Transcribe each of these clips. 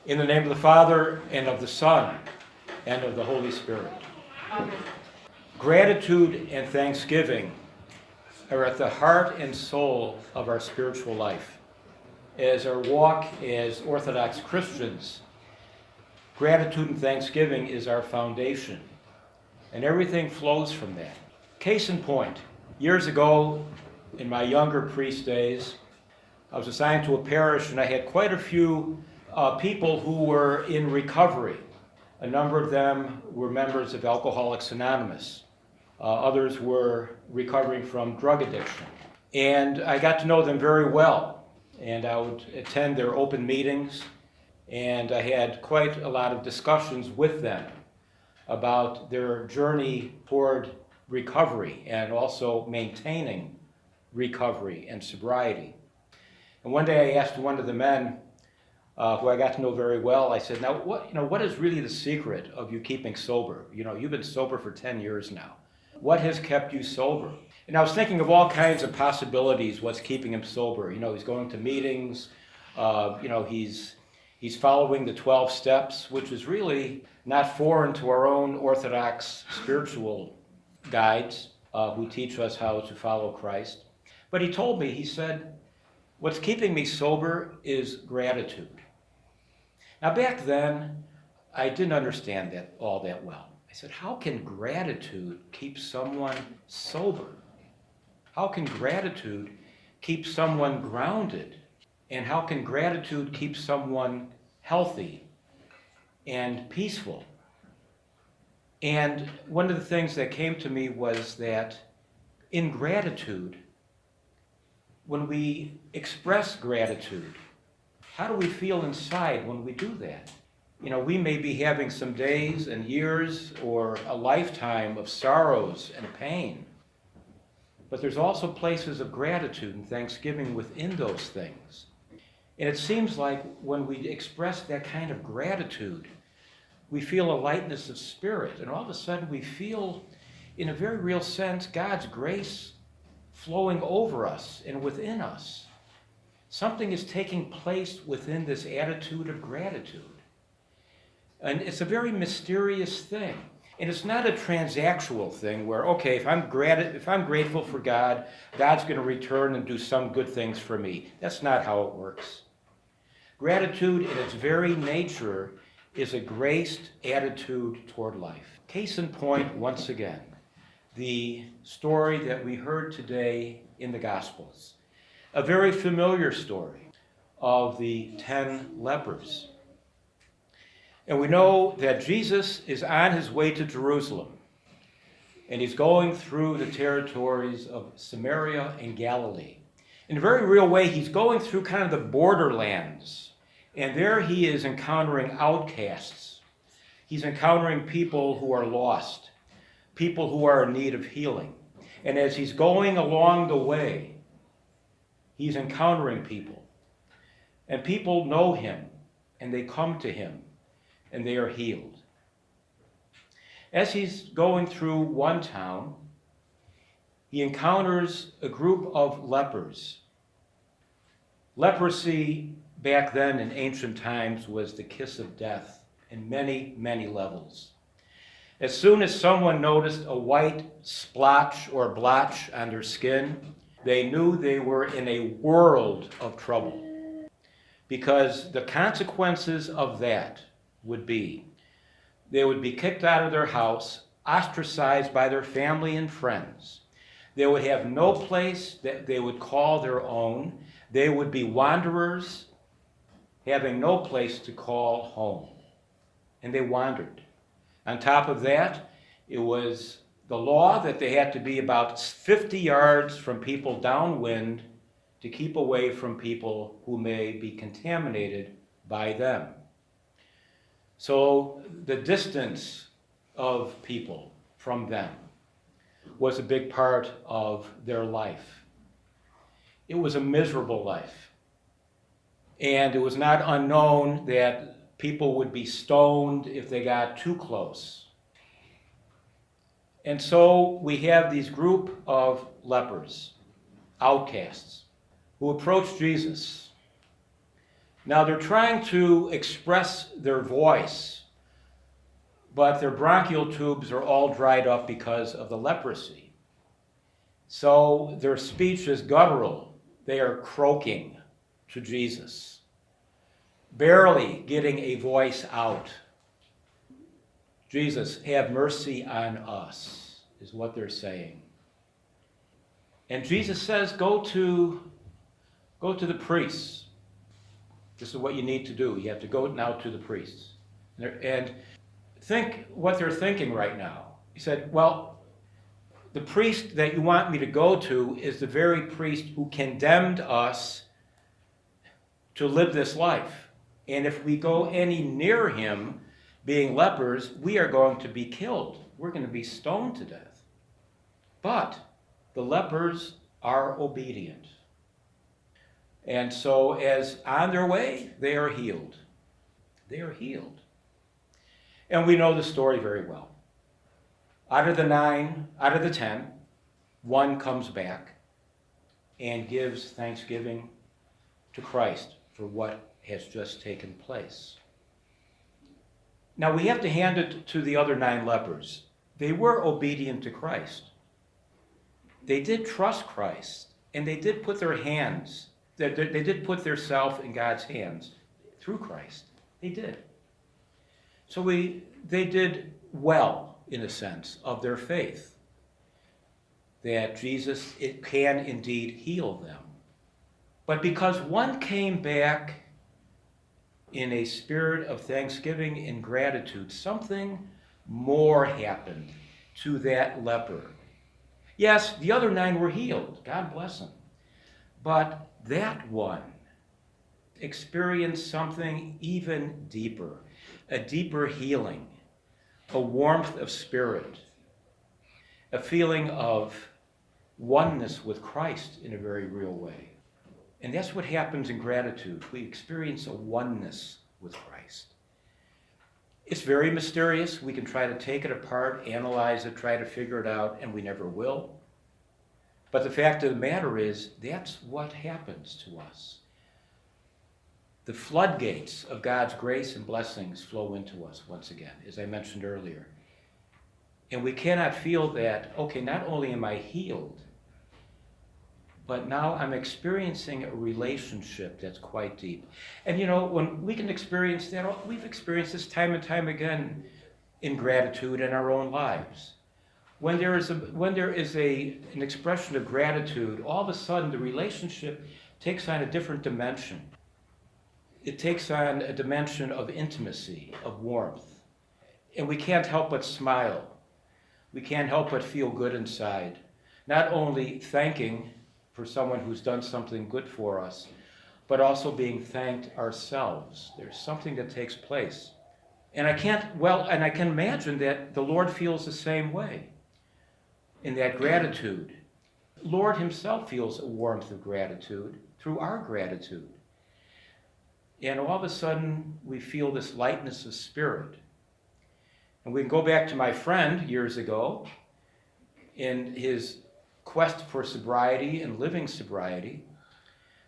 In the name of the Father, and of the Son, and of the Holy Spirit. Amen. Gratitude and thanksgiving are at the heart and soul of our spiritual life. As our walk as Orthodox Christians, gratitude and thanksgiving is our foundation, and everything flows from that. Case in point, years ago, in my younger priest days, I was assigned to a parish, and I had quite a few people who were in recovery. A number of them were members of Alcoholics Anonymous. Others were recovering from drug addiction. And I got to know them very well. And I would attend their open meetings, and I had quite a lot of discussions with them about their journey toward recovery and also maintaining recovery and sobriety. And one day I asked one of the men, who I got to know very well, I said, now what is really the secret of you keeping sober? You've been sober for 10 years now. What has kept you sober? And I was thinking of all kinds of possibilities, what's keeping him sober. He's going to meetings, he's following the 12 steps, which is really not foreign to our own Orthodox spiritual guides who teach us how to follow Christ. But he told me, he said, what's keeping me sober is gratitude. Now back then, I didn't understand that all that well. I said, how can gratitude keep someone sober? How can gratitude keep someone grounded? And how can gratitude keep someone healthy and peaceful? And one of the things that came to me was that in gratitude, when we express gratitude, how do we feel inside when we do that? We may be having some days and years or a lifetime of sorrows and pain, but there's also places of gratitude and thanksgiving within those things. And it seems like when we express that kind of gratitude, we feel a lightness of spirit, and all of a sudden we feel, in a very real sense, God's grace flowing over us and within us. Something is taking place within this attitude of gratitude. And it's a very mysterious thing. And it's not a transactional thing where, okay, if I'm grateful for God, God's going to return and do some good things for me. That's not how it works. Gratitude in its very nature is a graced attitude toward life. Case in point, once again, the story that we heard today in the Gospels. A very familiar story of the 10 lepers. And we know that Jesus is on his way to Jerusalem, and he's going through the territories of Samaria and Galilee. In a very real way, he's going through kind of the borderlands, and there he is encountering outcasts. He's encountering people who are lost, people who are in need of healing. And as he's going along the way, he's encountering people. And people know him, and they come to him, and they are healed. As he's going through one town, he encounters a group of lepers. Leprosy back then in ancient times was the kiss of death in many, many levels. As soon as someone noticed a white splotch or blotch on their skin, they knew they were in a world of trouble, because the consequences of that would be they would be kicked out of their house, ostracized by their family and friends. They would have no place that they would call their own. They would be wanderers, having no place to call home. And they wandered. On top of that, it was the law that they had to be about 50 yards from people downwind to keep away from people who may be contaminated by them. So the distance of people from them was a big part of their life. It was a miserable life. And it was not unknown that people would be stoned if they got too close. And so we have these group of lepers, outcasts, who approach Jesus. Now they're trying to express their voice, but their bronchial tubes are all dried up because of the leprosy. So their speech is guttural. They are croaking to Jesus, barely getting a voice out. Jesus, have mercy on us, is what they're saying. And Jesus says, go to the priests. This is what you need to do. You have to go now to the priests. And think what they're thinking right now. He said, well, the priest that you want me to go to is the very priest who condemned us to live this life. And if we go any near him, being lepers, we are going to be killed. We're going to be stoned to death. But the lepers are obedient. And so as on their way, they are healed. They are healed. And we know the story very well. Out of the 10, one comes back and gives thanksgiving to Christ for what has just taken place. Now we have to hand it to the other 9 lepers. They were obedient to Christ. They did trust Christ, and they did put their hands, they did put their self in God's hands through Christ. They did. So they did well, in a sense, of their faith, that Jesus, it can indeed heal them. But because one came back in a spirit of thanksgiving and gratitude, something more happened to that leper. Yes, the other 9 were healed. God bless them. But that one experienced something even deeper, a deeper healing, a warmth of spirit, a feeling of oneness with Christ in a very real way. And that's what happens in gratitude. We experience a oneness with Christ. It's very mysterious. We can try to take it apart, analyze it, try to figure it out, and we never will. But the fact of the matter is, that's what happens to us. The floodgates of God's grace and blessings flow into us once again, as I mentioned earlier. And we cannot feel that, okay, not only am I healed, but now I'm experiencing a relationship that's quite deep. And when we can experience that, we've experienced this time and time again in gratitude in our own lives. When there is an expression of gratitude, all of a sudden the relationship takes on a different dimension. It takes on a dimension of intimacy, of warmth. And we can't help but smile. We can't help but feel good inside. Not only thanking for someone who's done something good for us, but also being thanked ourselves. There's something that takes place. And I can imagine that the Lord feels the same way in that gratitude. Lord himself feels a warmth of gratitude through our gratitude. And all of a sudden, we feel this lightness of spirit. And we can go back to my friend years ago in his quest for sobriety and living sobriety.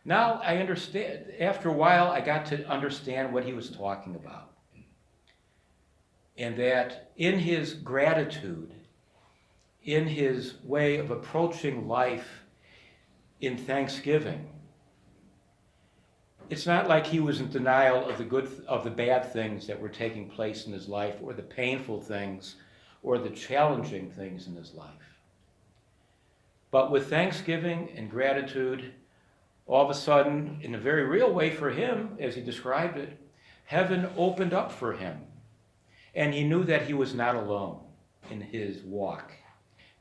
Now I understand, after a while, I got to understand what he was talking about. And that in his gratitude, in his way of approaching life in thanksgiving, it's not like he was in denial of the bad things that were taking place in his life, or the painful things, or the challenging things in his life. But with thanksgiving and gratitude, all of a sudden, in a very real way for him, as he described it, heaven opened up for him. And he knew that he was not alone in his walk.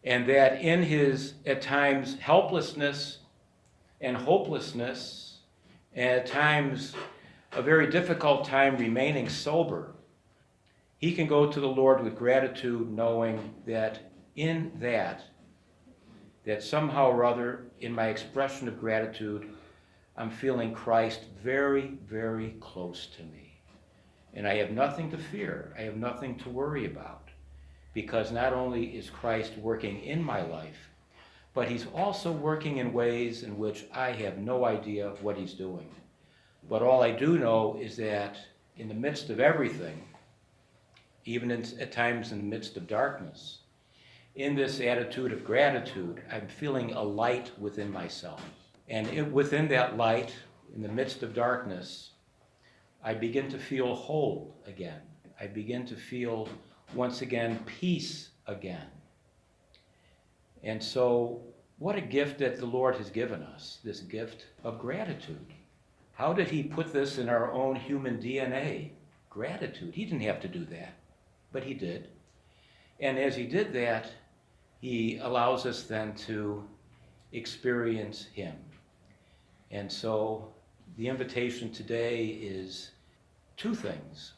And that in his, at times, helplessness and hopelessness, and at times a very difficult time remaining sober, he can go to the Lord with gratitude, knowing that in that somehow or other, in my expression of gratitude, I'm feeling Christ very, very close to me. And I have nothing to fear. I have nothing to worry about. Because not only is Christ working in my life, but he's also working in ways in which I have no idea what he's doing. But all I do know is that in the midst of everything, even at times in the midst of darkness, in this attitude of gratitude, I'm feeling a light within myself. And within that light, in the midst of darkness, I begin to feel whole again. I begin to feel, once again, peace again. And so, what a gift that the Lord has given us, this gift of gratitude. How did he put this in our own human DNA? Gratitude. He didn't have to do that, but he did. And as he did that, he allows us then to experience him. And so the invitation today is two things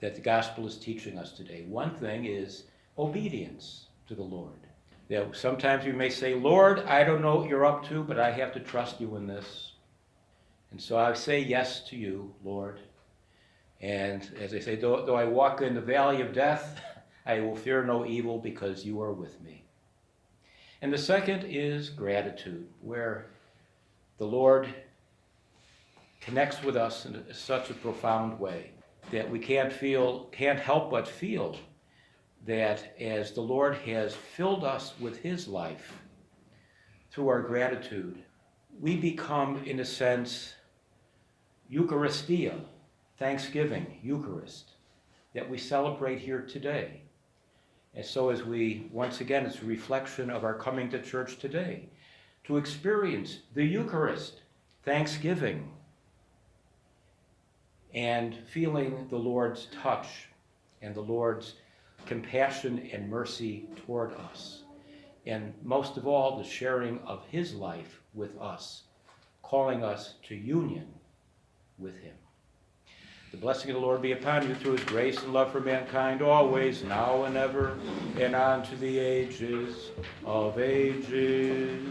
that the gospel is teaching us today. One thing is obedience to the Lord. That sometimes we may say, Lord, I don't know what you're up to, but I have to trust you in this. And so I say yes to you, Lord. And as I say, though I walk in the valley of death, I will fear no evil because you are with me. And the second is gratitude, where the Lord connects with us in such a profound way that we can't help but feel that as the Lord has filled us with his life through our gratitude, we become, in a sense, Eucharistia, Thanksgiving, Eucharist, that we celebrate here today. And so as we, once again, it's a reflection of our coming to church today, to experience the Eucharist, Thanksgiving, and feeling the Lord's touch and the Lord's compassion and mercy toward us. And most of all, the sharing of his life with us, calling us to union with him. The blessing of the Lord be upon you through his grace and love for mankind, always, now and ever, and on to the ages of ages.